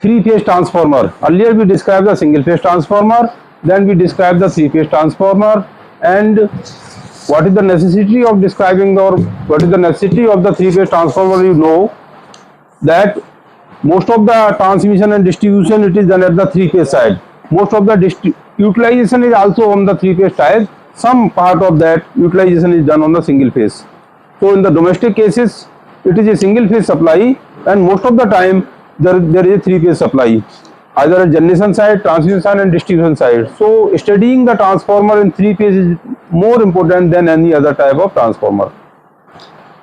three-phase transformer. Earlier we described the single-phase transformer, then we described the three-phase transformer, and what is the necessity of describing or what is the necessity of the three-phase transformer? You know that most of the transmission and distribution it is done at the three-phase side. Most of the utilization is also on the three-phase side. Some part of that utilization is done on the single phase. So in the domestic cases, it is a single phase supply, and most of the time there is a three-phase supply, either a generation side, transmission side, and distribution side. So studying the transformer in three phase is more important than any other type of transformer,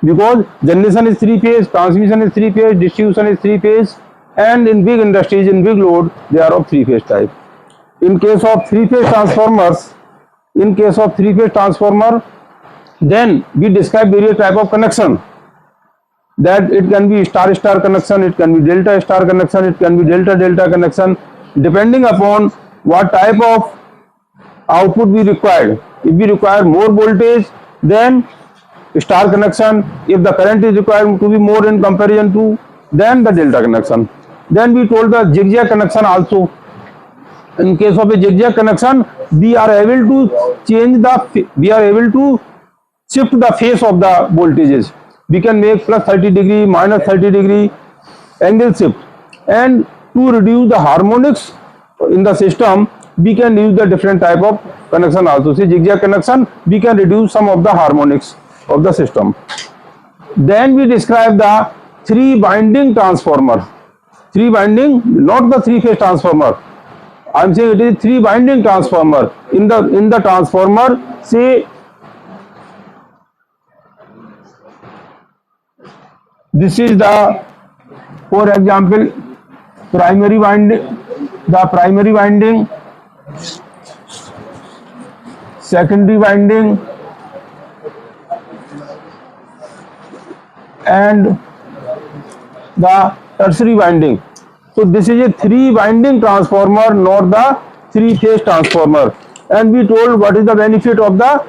because generation is three phase, transmission is three phase, distribution is three phase, and in big industries, in big load, they are of three phase type. In case of three phase transformers, then we describe various type of connection. That it can be star-star connection, it can be delta-star connection, it can be delta-delta connection, depending upon what type of output we require. If we require more voltage, then star connection. If the current is required to be more in comparison to, then the delta connection. Then we told the zigzag connection also. In case of a zigzag connection, we are able to shift the phase of the voltages. We can make plus 30 degree, minus 30 degree angle shift, and to reduce the harmonics in the system, we can use the different type of connection also. See, zigzag connection, we can reduce some of the harmonics of the system. Then we describe the three winding transformer. Three winding, not the three phase transformer. I am saying it is three winding transformer. In the transformer, say this is the, for example, primary winding, secondary winding, and the tertiary winding. So this is a three winding transformer, not the three phase transformer. And we told what is the benefit of the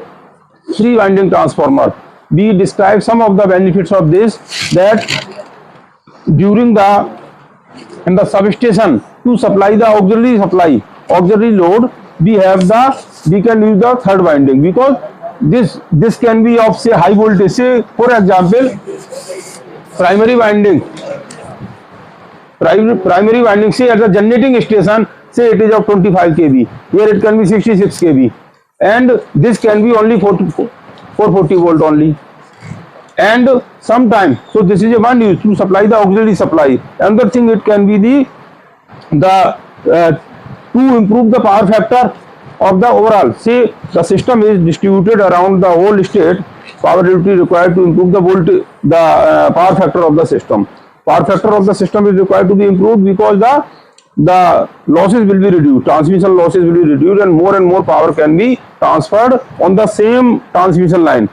three winding transformer. We describe some of the benefits of this, that during in the substation to supply the auxiliary load, we can use the third winding, because this can be of, say, high voltage. Say, for example, primary winding, say at the generating station, say it is of 25 kV, here it can be 66 kV, and this can be only 440 volt only. And sometimes, so this is a one use to supply the auxiliary supply. Another thing, it can be to improve the power factor of the overall. Say the system is distributed around the whole state, power delivery required to improve the voltage, the power factor of the system. Power factor of the system is required to be improved because the losses will be reduced, transmission losses will be reduced, and more power can be transferred on the same transmission line.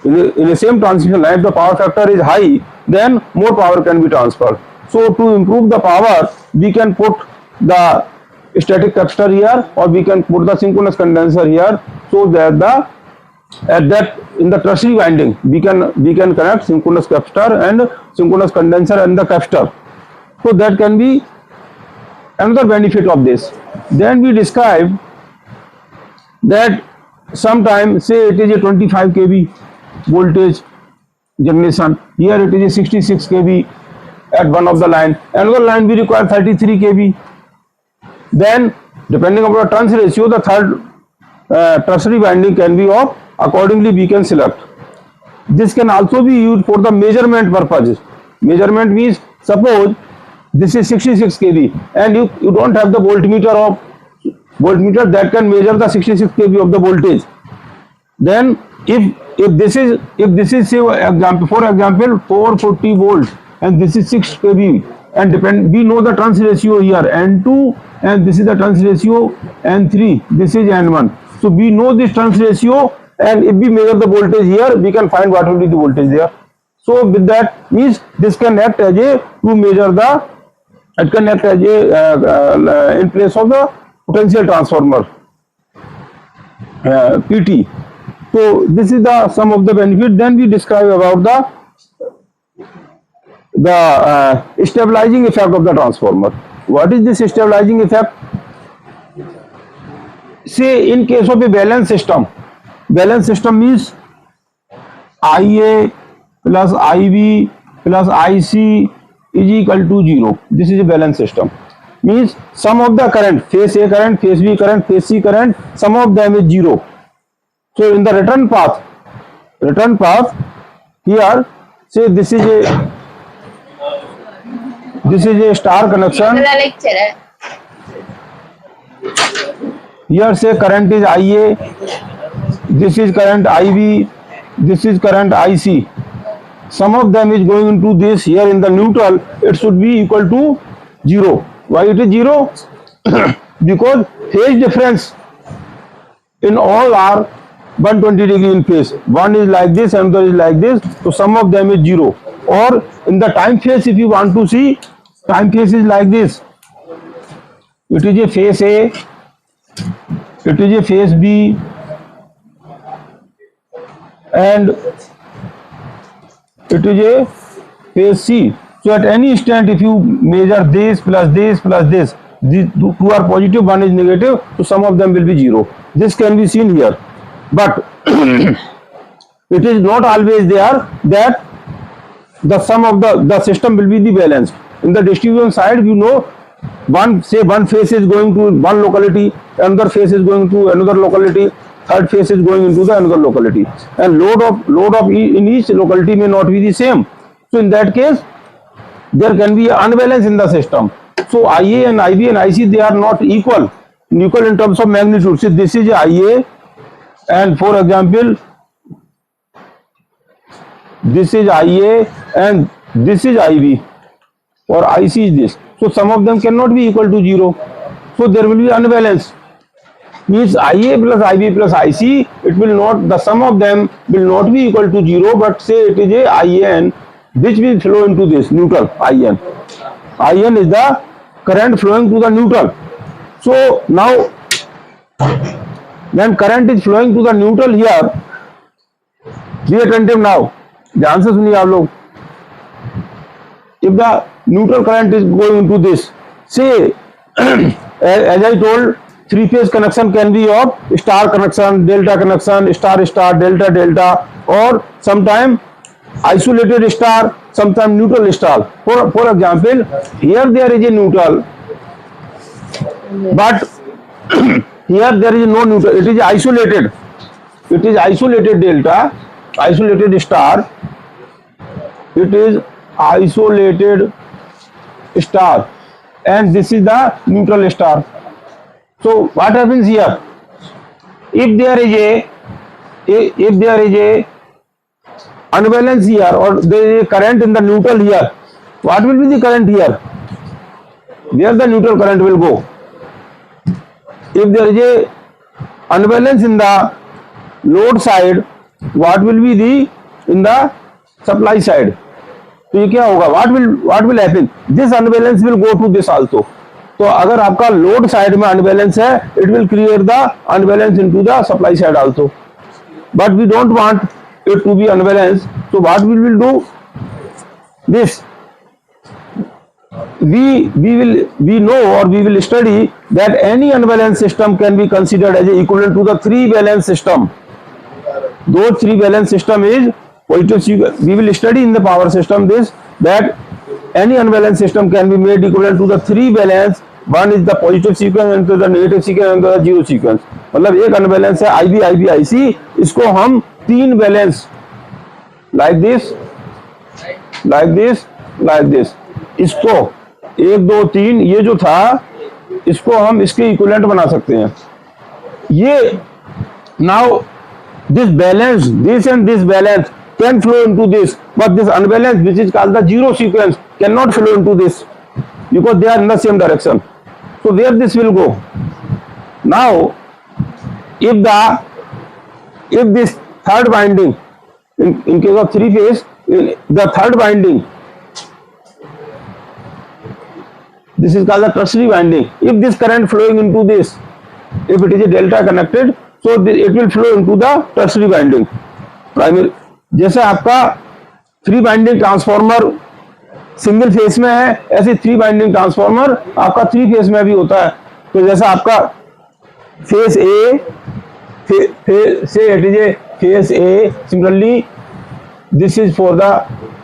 In the same transmission line, if the power factor is high, then more power can be transferred. So to improve the power, we can put the static capacitor here, or we can put the synchronous condenser here, so that in the tertiary winding we can connect synchronous capacitor and synchronous condenser and the capacitor. So that can be another benefit of this. Then we describe that sometimes, say it is a 25 kV voltage generation, here it is a 66 kV at one of the line, another line we require 33 kV. Then depending upon the turns ratio, the third tertiary winding can be off. Accordingly we can select. This can also be used for the measurement purposes. Measurement means, suppose this is 66 kV and you don't have the voltmeter that can measure the 66 kV of the voltage. Then if this is say example, for example 440 volts and this is 6 kV, and we know the turns ratio here N2, and this is the turns ratio N3, this is N1. So we know this turns ratio, and if we measure the voltage here, we can find what will be the voltage there. So with that means this can act as to measure it can act as in place of the potential transformer, PT. So this is the some of the benefit. Then we describe about the stabilizing effect of the transformer. what is this stabilizing effect? Say in case of a balance system means IA plus IB plus IC is equal to 0. This is a balance system. Means sum of the current, phase A current, phase B current, phase C current, sum of them is 0. So in the return path here, say this is a star connection. Here say current is IA, this is current IB, this is current IC. Sum of them is going into this. Here in the neutral, it should be equal to 0. Why it is 0? Because phase difference in all are 120 degree in phase. One is like this, another is like this. So sum of them is 0. Or in the time phase, if you want to see, time phase is like this. It is a phase A, it is a phase B, and it is a phase C. So at any instant, if you measure this plus this plus this, these two are positive, one is negative, so sum of them will be 0. This can be seen here, but it is not always there that the sum of the system will be the balanced. In the distribution side, you know, one phase is going to one locality, another phase is going to another locality, third phase is going into the another locality, and load of in each locality may not be the same. So in that case, there can be unbalance in the system. So IA and IB and IC, they are not equal in terms of magnitude. See, this is IA, and for example, this is IA and this is IB, or IC is this. So sum of them cannot be equal to 0. So there will be unbalance. Means IA plus IB plus IC, it will not, the sum of them will not be equal to 0, but say it is a IN which will flow into this neutral IN. IN is the current flowing to the neutral. So now when current is flowing to the neutral here, be attentive now. ध्यान से सुनिए आप लोग. If the neutral current is going into this, say as I told, three phase connection can be of star connection, delta connection, star star, delta delta, or sometime isolated star, sometime neutral star. For example, here there is a neutral, but here there is no neutral. It is isolated. It is isolated delta, isolated star. It is isolated star, and this is the neutral star. So what happens here? If there is a unbalance here, or there is a current in the neutral here, what will be the current here? Where the neutral current will go? If there is a unbalance in the load side, what will be the in the supply side? तो ये क्या होगा? What will happen? This unbalance will go to this also. तो अगर आपका load side में unbalance है, it will create the unbalance into the supply side also. But we don't want it to be unbalanced. So what we will do? This. We know, or we will study that any unbalanced system can be considered as equivalent to the three balance system. Those three balance system is positive sequence. We will study in the power system this, that any unbalanced system can be made equivalent to the three balance. One is the positive sequence, and the negative sequence, and the zero sequence. मतलब एक unbalance है IB, IC, इसको हम तीन balance like this, इसको 1 2 3 ये जो था, इसको हम इसके इक्विवेलेंट बना सकते हैं. ये now this balance, this and this balance can flow into this, but this unbalance, which is called the zero sequence, cannot flow into this because they are in the same direction. So where this will go? Now if this third winding, in case of three phase, the third winding, this is called the tertiary winding. If this current flowing into this, if it is a delta connected, so it will flow into the tertiary winding. Primary, जैसे आपका three winding transformer single phase में है, ऐसे 3 winding transformer आपका 3 face में भी होता है। तो जैसा आपका फेस ए, से it is A face A, similarly this is for the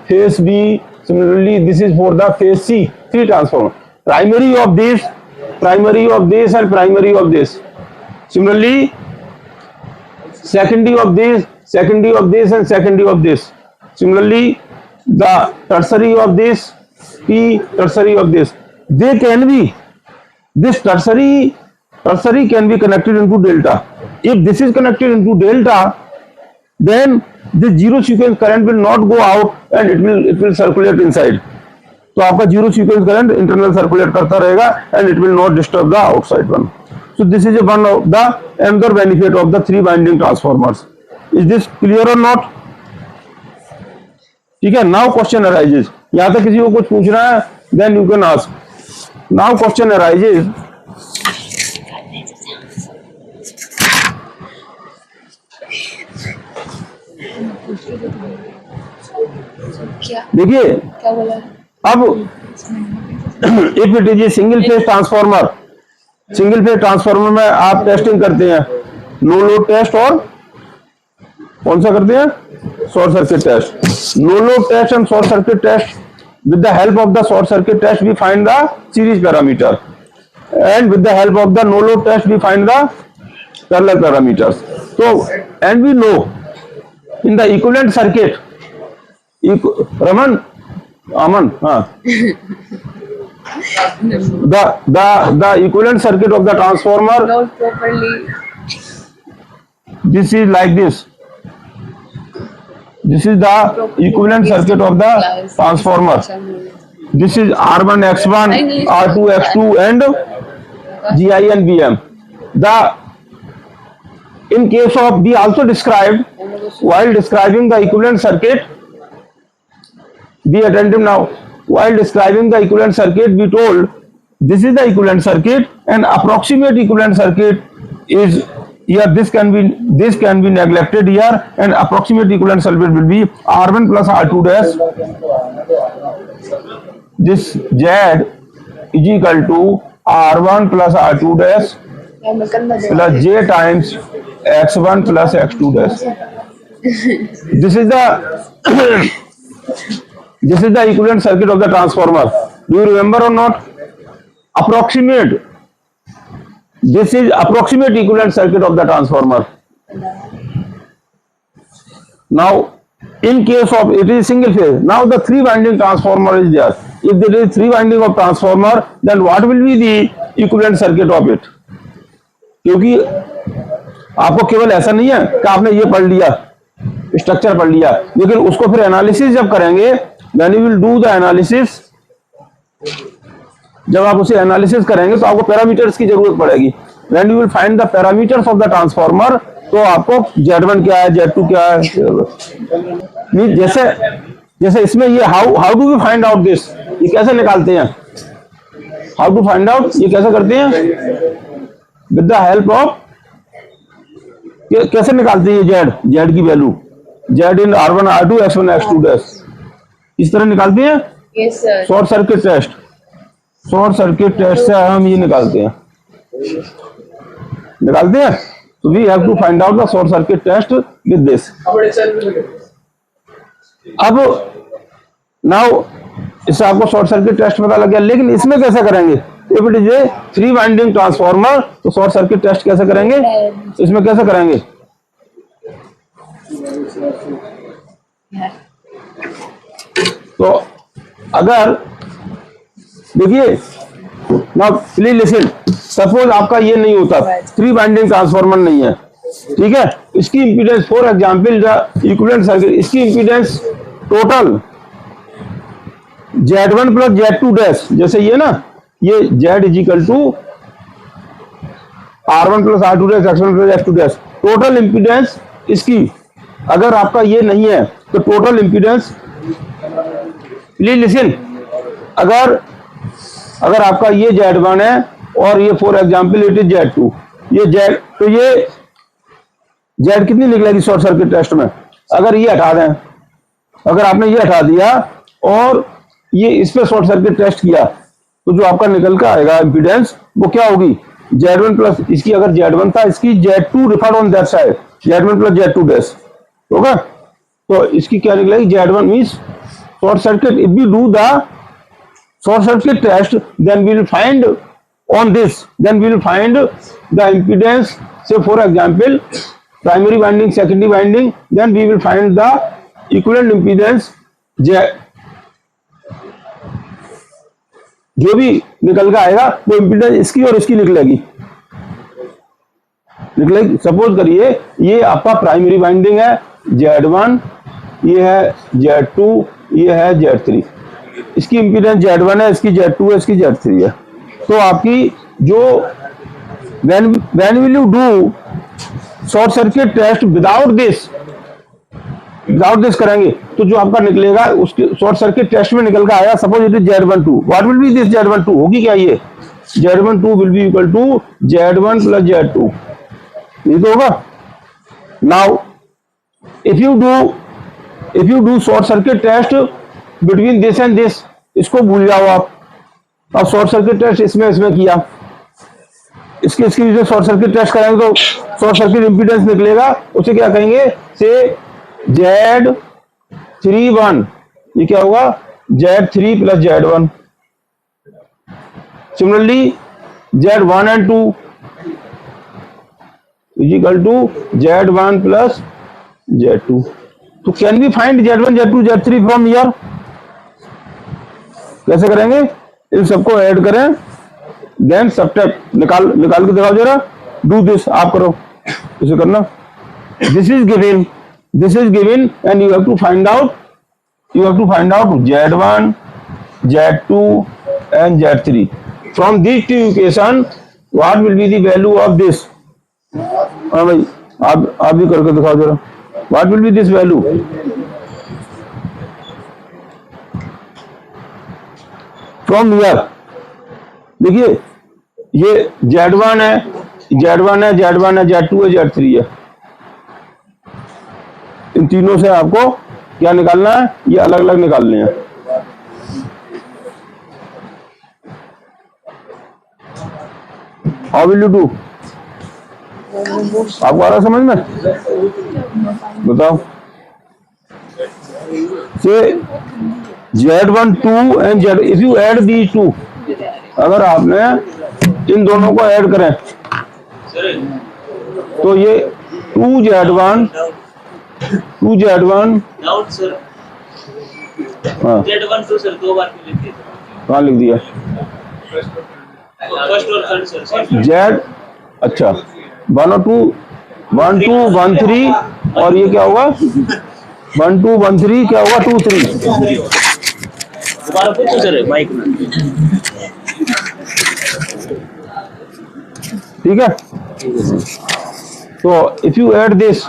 phase B, similarly this is for the phase C, 3 transformer, primary of this and primary of this, similarly secondary of this and secondary of this, similarly the tertiary of this, P tertiary of this, they can be, this tertiary can be connected into delta. If this is connected into delta, then the zero sequence current will not go out and it will circulate inside. तो आपका zero sequence current internal circulate करता रहेगा and it will not disturb the outside one. So this is one of the another benefit of the 3 winding transformers. Is this clear or not? ठीक है. Now question arises. यहाँ तक किसी को कुछ पूछना है then you can ask. Now question arises. देखिए अब if it is a single phase transformer, single phase transformer में आप टेस्टिंग करते हैं नो लोड टेस्ट और कौन सा करते हैं, short circuit test. No load test and short circuit test, with the help of the short circuit test we find the series parameter, and with the help of the no load test we find the parallel parameters. So and we know in the equivalent circuit, Aman, the equivalent circuit of the transformer, not properly. This is like this. This is the equivalent circuit of the transformer. This is R1 X1, R2 X2 and GI and BM. In case of, we also described, while describing the equivalent circuit, be attentive now, while describing the equivalent circuit we told this is the equivalent circuit and approximate equivalent circuit is here. This can be neglected here, and approximate equivalent circuit will be R1 plus R2 dash. This Z is equal to R1 plus R2 dash plus J times X1 plus X2 dash. This is the equivalent circuit of the transformer. Do you remember or not? Approximate. This is approximate equivalent circuit of the transformer. Now, in case of it is single phase, now the 3 winding transformer is there. If there is 3 winding of transformer, then what will be the equivalent circuit of it? क्योंकि आपको केवल ऐसा नहीं है कि आपने ये पढ़ लिया, स्ट्रक्चर पढ़ लिया, लेकिन उसको फिर एनालिसिस जब करेंगे, when you will do the analysis, जब आप उसे एनालिसिस करेंगे तो आपको पैरामीटर्स की जरूरत पड़ेगी. When you will find the parameters of the transformer, तो आपको Z1 क्या है, Z2 क्या है, जैसे इसमें ये how do we find out this, ये कैसे निकालते हैं, how to find out, ये कैसे करते हैं, with the help of, कैसे निकालते हैं Z की value, Z in R1 R2 X1 X2 dash, इस तरह निकालते हैं. Yes sir. Short circuit test, short circuit test से हम ये निकालते हैं. तो we have to find out the short circuit test with this. अब नाउ इससे आपको शॉर्ट सर्किट टेस्ट पता लग गया, लेकिन इसमें कैसे करेंगे, if it is A 3 winding transformer, तो शॉर्ट सर्किट टेस्ट कैसे करेंगे, इसमें कैसे करेंगे. तो अगर देखिए नाउ प्लीज लिसन, सपोज आपका ये नहीं होता, 3 वाइंडिंग ट्रांसफॉर्मर नहीं है, ठीक है, इसकी impedance for example the equivalent circuit, इसकी impedance total Z1 plus Z2 dash, जैसे ये ना, ये Z is equal to R1 plus R2 dash X1 plus X2 dash, total impedance इसकी, अगर आपका ये नहीं है तो टोटल इंपीडेंस, प्लीज लिसन, अगर आपका ये Z1 है और ये for example it is Z2, ये Z, तो ये Z कितनी निकलेगी शॉर्ट सर्किट टेस्ट में, अगर ये हटा दें, अगर आपने ये हटा दिया और ये इस पे शॉर्ट सर्किट टेस्ट किया तो जो आपका निकल का आएगा इम्पीडेंस वो क्या होगी, Z1 प्लस, इसकी अगर Z1 था इसकी Z2 referred on that side, Z1 plus Z2 dash होगा, तो इसकी क्या निकलेगी, Z1 means short circuit. If we do the short circuit test, then we will find on this, then we will find the impedance, say for example primary winding, secondary winding, then we will find the equivalent impedance जो भी निकल के आएगा वो impedance इसकी और इसकी निकलेगी। सपोज करिए ये आपका प्राइमरी वाइंडिंग है Z1, ये है Z2, ये है Z3, इसकी इम्पीडेंस Z1 है, इसकी Z2 है, इसकी Z3 है। तो आपकी जो when will you do short circuit test without this करेंगे तो जो आपका निकलेगा उसके शॉर्ट सर्किट टेस्ट में निकल कर आया, suppose it is Z12, what will be this Z12 होगी क्या, ये Z12 will be equal to Z1 plus Z2, ये तो होगा। Now if you do short circuit test between this and this, इसको भूल जाओ आप, और शॉर्ट सर्किट टेस्ट इसमें किया, इसके वजह शॉर्ट सर्किट टेस्ट करेंगे तो शॉर्ट सर्किट इंपीडेंस निकलेगा, उसे क्या कहेंगे, से Z31, ये क्या होगा Z3 plus Z1। Similarly Z1 and 2 is equal to Z1 plus Z2। तो can we find Z1, Z2, Z3 from here, कैसे करेंगे, इन सबको ऐड करें देन सब्ट्रैक्ट, निकाल के दिखाओ जरा, डू दिस, आप करो, इसे करना, this is given and you have to find out Z1, Z2 and Z3 from these two equation, what will be the value of this, हाँ भाई आप भी करके दिखाओ जरा, what will be this value, from here देखिए ये Z1 है, Z2 है, Z3 है, इन तीनों से आपको क्या निकालना है, ये अलग अलग निकालने हैं। हाउ विल यू डू, आपको आ रहा समझ में, बताओ, से Z1, 2 and Z, if you add these two, अगर आपने इन दोनों को ऐड करें तो ये 2Z1 हाँ Z12 सर 2 बार लिख दिया, कहाँ लिख दिया, फर्स्ट और थर्ड सर, Z, अच्छा 1 और 2, 1 2 1 3, और ये क्या होगा 1 2 1 3, क्या होगा 2 3, दोबारा पूछो सर माइक में, ठीक है। तो इफ यू ऐड दिस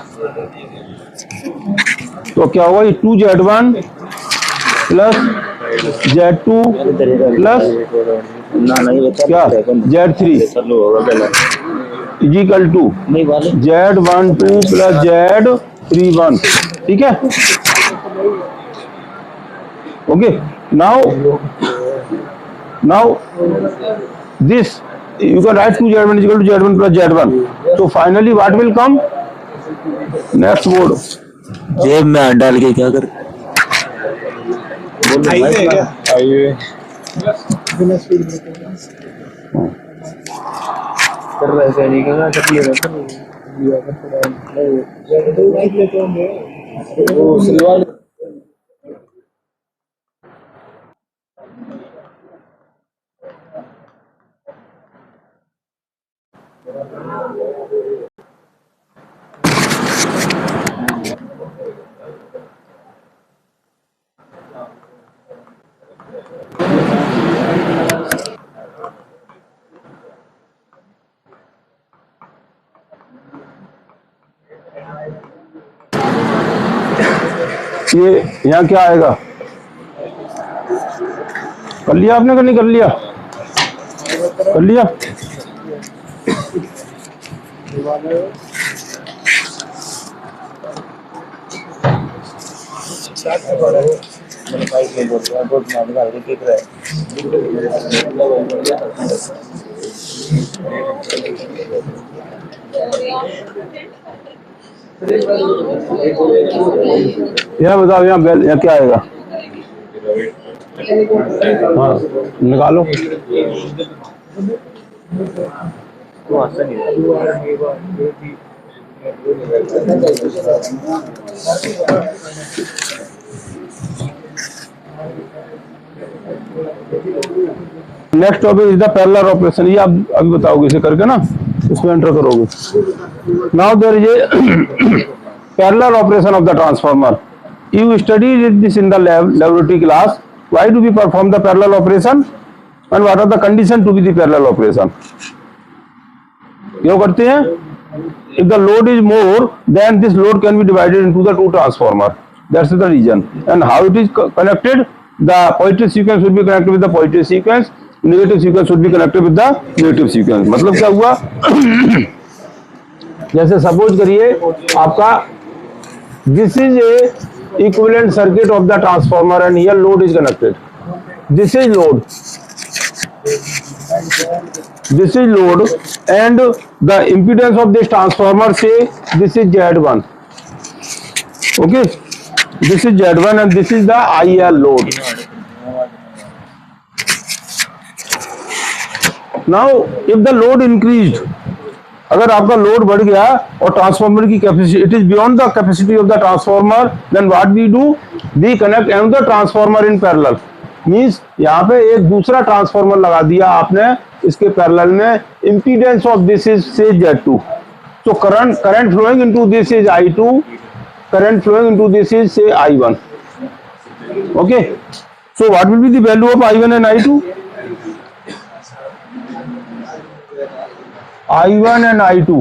तो क्या होगा, ये 2Z1 प्लस Z2 प्लस क्या Z3 is equal to Z12 plus Z31, ठीक है, okay. Now this you can write 2Z1 is equal to Z1 plus Z1, so finally what will come, next word, जेब में डाल के क्या कर, आइए कर रहा है नहीं करना चाहिए ना, ये यहाँ क्या आएगा, कर लिया आपने, नहीं कर लिया, कर लिया, मैंने बाइक ले बोल रहा रोड में लगा के देख रहा यहाँ बताओ, यहाँ बैल, यहाँ क्या आएगा? हाँ निकालो। वो आसान नहीं है। Next topic is the parallel operation. ये आप अभी बताओगे इसे करके ना, इसमें एंटर करोगे। Now there is a parallel operation of the transformer. You studied this in the laboratory class. Why do we perform the parallel operation and what are the conditions to be the parallel operation? क्यों करते हैं? If the load is more, then this load can be divided into the two transformer. That's the reason. And how it is connected? The positive sequence should be connected with the positive sequence. Negative sequence should be connected with the negative sequence. मतलब क्या हुआ? जैसे suppose करिए आपका this is a equivalent circuit of the transformer and here load is connected. This is load. This is load and the impedance of this transformer, say this is Z1. Okay, this is Z1 and this is the IL load. Now if the load increased, अगर आपका load बढ़ गया और transformer की capacity it is beyond the capacity of the transformer, then what we do, we connect another transformer in parallel. Means यहाँ पे एक दूसरा ट्रांसफार्मर लगा दिया आपने इसके पैरेलल में। Impedance of this is say Z2, so current flowing into this is I2, current flowing into this is say I1। Okay, so what will be the value of I1 and I2? I1 and I2.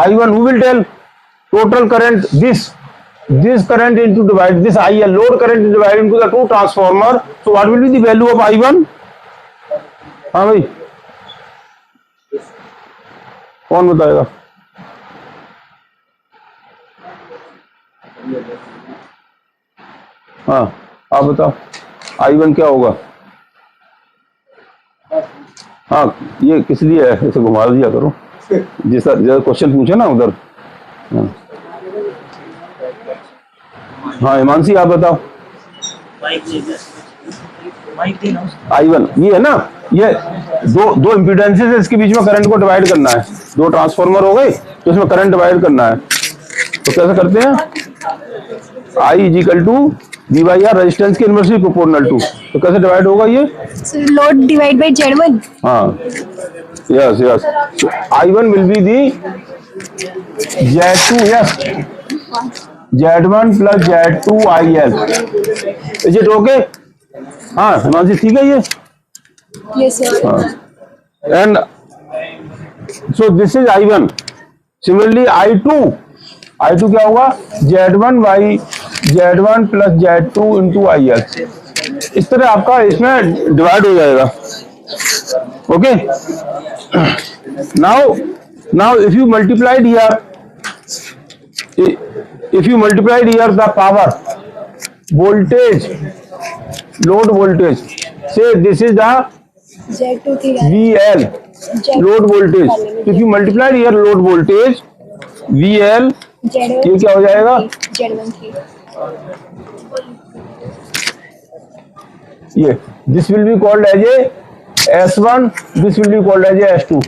I1, who will tell? Total current, this current into divide this IL load current is divided into the two transformer. So what will be the value of I1? हाँ भाई, कौन बताएगा? हाँ आप बताओ, I1 क्या होगा? हाँ ये किस लिए है, इसे घुमा दिया करो जिस क्वेश्चन पूछे ना उधर। हाँ हिमांशी आप बताओ। I1 ये है ना, ये दो इम्पीडेंसेस है, इसके बीच में करंट को डिवाइड करना है। दो ट्रांसफार्मर हो गए तो इसमें करंट डिवाइड करना है, तो कैसे करते हैं? I is equal to V by R, resistance के इनवर्सली प्रोपोर्शनल टू। तो कैसे डिवाइड होगा ये? Load divide by Z1। हाँ yes yes, I1 will be the Z2, yes Z1 plus Z2 IL। Is it okay? हाँ हिमांशी ठीक है ये? Yes sir. हाँ and so this is I1। Similarly I2 क्या होगा? Z1 by Z1 plus Z2 into IL। इस तरह आपका इसमें डिवाइड हो जाएगा। Okay, now if you multiplied here the power voltage, load voltage, say this is the Z2 थी VL load voltage. If you multiplied here load voltage VL, ये क्या हो जाएगा? Z1 थी। ये this will be called as a S1, this will be called as a S2।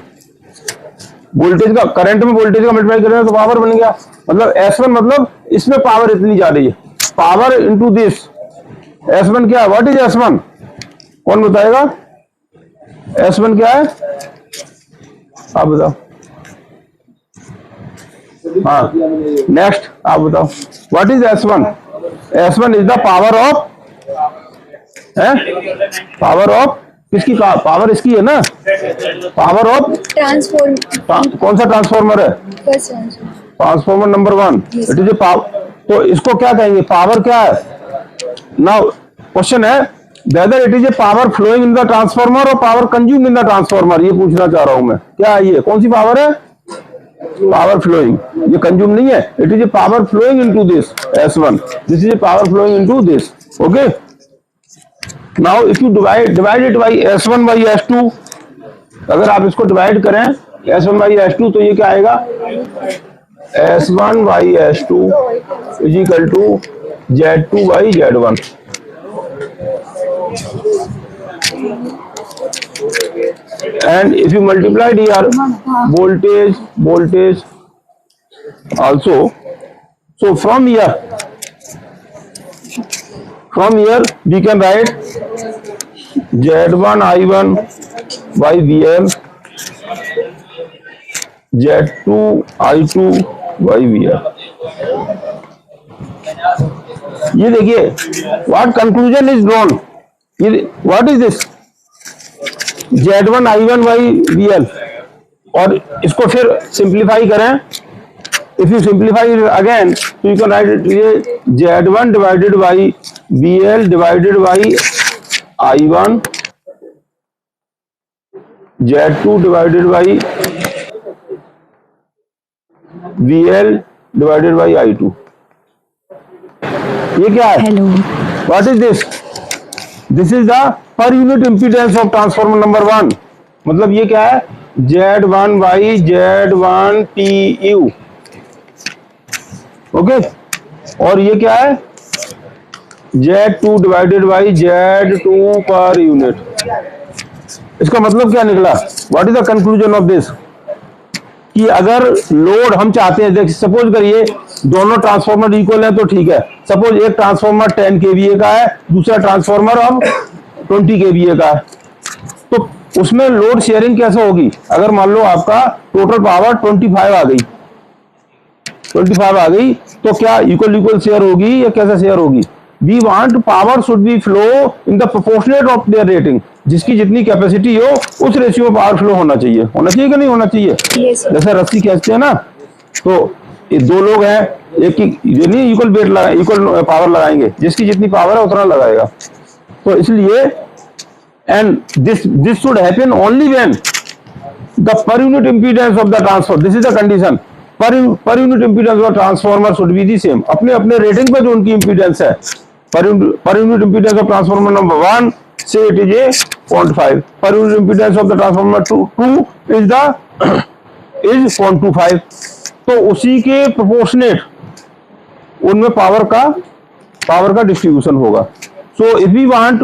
Voltage का, current में voltage का मल्टीप्लाई करेंगे तो पावर बन गया। मतलब S1 मतलब इसमें पावर इतनी जा रही है, पावर इनटू दिस S1 क्या है? What is S1? कौन बताएगा? S1 क्या है? आप बताओ। हाँ नेक्स्ट आप बताओ, what is S1? S1 is the power of, power of किसकी? पावर इसकी है ना, पावर ऑफ ट्रांसफॉर्मर। कौन सा ट्रांसफॉर्मर है? First transformer number 1। It is a power, तो इसको क्या कहेंगे? पावर क्या है? नाउ क्वेश्चन है whether it is a power flowing in the transformer और power consume in the transformer. ये पूछना चाह रहा हूं मैं, क्या है ये? कौन सी पावर है? पावर फ्लोइंग, ये कंज्यूम नहीं है, it is a power flowing into this S1, this is a power flowing into this. Okay, now if you divide it by S1 by S2, अगर आप इसको डिवाइड करें S1 बाई S2 तो ये क्या आएगा, S1 by S2 is equal to Z2 by Z1। And if you multiply here voltage also, so from here we can write Z1 I1 by VL, Z2 I2 by VL। ये देखिए what conclusion is drawn, ये what is this, Z1 I1 by VL, और इसको फिर simplify करें, if you simplify again तो you can write it, ये Z1 divided by VL divided by I1, Z2 divided by VL divided by I2। ये क्या है, hello, what is this, this is the per unit impedance of transformer number 1, मतलब ये क्या है, Z1 by Z1 PU। Okay, और ये क्या है, Z2 divided by Z2 per unit. इसका मतलब क्या निकला, what is the conclusion of this, कि अगर लोड हम चाहते हैं, देख सपोज करिए दोनों ट्रांसफार्मर इक्वल है तो ठीक है, सपोज एक ट्रांसफार्मर 10 kVA का है, दूसरा ट्रांसफार्मर अब 20 kVA का है, तो उसमें लोड शेयरिंग कैसे होगी, अगर मान लो आपका टोटल पावर 25 आ गई तो क्या इक्वल शेयर होगी या कैसे शेयर होगी, we want power should be flow in the proportionate of their rating, जिसकी जितनी कैपेसिटी हो उस रेशियो में पावर फ्लो होना चाहिए कि नहीं होना चाहिए। Yes, sir. जैसे रस्सी खींचते हैं ना, तो ये दो लोग हैं, एक की ये नहीं इक्वल वेट लगा, इक्वल पावर लगाएंगे, जिसकी जितनी पावर है उतना लगाएगा, तो इसलिए and this should happen only when the per unit impedance of the transformer, this is the condition, per unit impedance of transformer should be the same, अपने अपने रेटिंग पर जो उनकी इंपीडेंस है, per unit impedance of transformer number 1 say it is a 0.5, per unit impedance of the transformer 2 is 0.25, तो उसी के proportionate उनमें पावर का डिस्ट्रीब्यूशन होगा। So if we want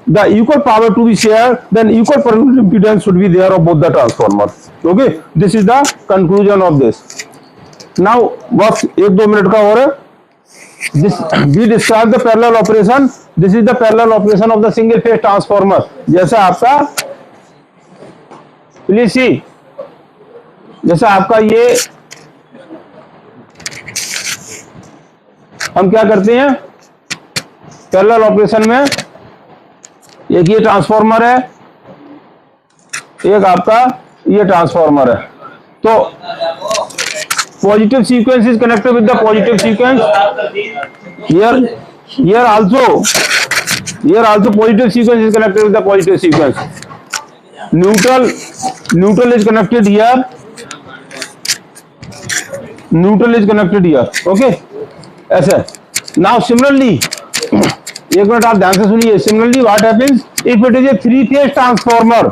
the equal power to be share, then equal per unit impedance should be there of both the transformer। okay, this is the conclusion of this। now बस 1-2 minute का और है, this we describe the parallel operation, this is the parallel operation of the single phase transformer। जैसा आपका please see, जैसा आपका ये हम क्या करते हैं पैरेलल ऑपरेशन में, एक ये ट्रांसफार्मर है, एक आपका ये ट्रांसफार्मर है, तो positive sequence is connected with the positive sequence, here also positive sequence is connected with the positive sequence, neutral is connected here, okay, ऐसे। now similarly एक मिनट आप ध्यान से सुनिए, similarly what happens if it is a 3-phase transformer,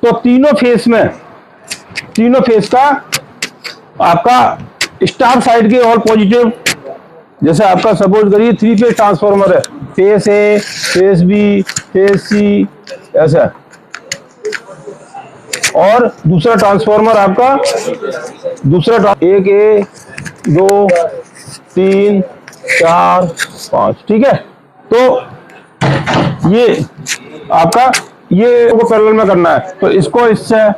तो तीनों face का आपका स्टार साइड के ऑल पॉजिटिव, जैसे आपका सपोज करिए 3-फेज ट्रांसफार्मर है, फेस ए, फेस बी, फेस सी, ऐसा, और दूसरा ट्रांसफार्मर आपका एक ए 2 3 4 5, ठीक है, तो ये आपका ये को पैरेलल में करना है, तो इसको इससे,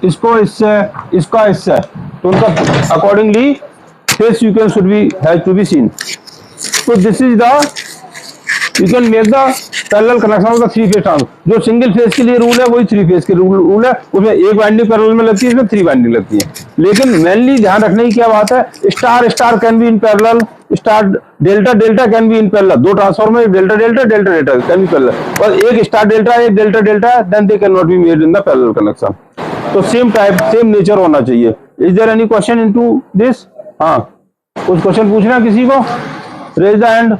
इसको इससे, इसका इससे, तो उनका accordingly phase sequence should be has to be seen. तो this is the, you can make the parallel connection of the three phase transformer. जो सिंगल फेज के लिए रूल है वही 3 फेज के रूल है, उसमें एक वाइंडिंग पैरेलल में लगती है, इसमें 3 वाइंडिंग लगती है, लेकिन मेनली ध्यान रखने की क्या बात है, star star can be in parallel, star delta delta can be in parallel, दो ट्रांसफार्मर, एक delta delta delta delta can be parallel, और एक स्टार डेल्टा एक delta delta, then they can not be made in the parallel connection. तो same type same nature होना चाहिए। Is there any question into this? हाँ, कुछ question पूछना किसी को? Raise the hand.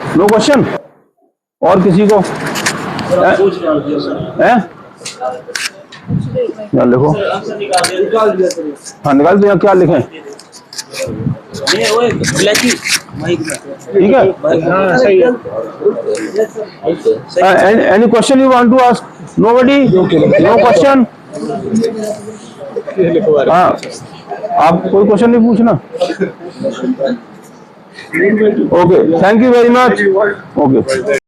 No question? और किसी को पूछ रहा हूँ सर। है? यहाँ लिखो। आंसर निकाल दिया सर। हाँ निकाल दो। यहाँ क्या लिखें? ये वो ब्लैक ही माइक में। ठीक है। हाँ सही है। Any question you want to ask? Nobody? No question? हाँ, आप कोई क्वेश्चन नहीं पूछना? Okay, thank you very much. Okay.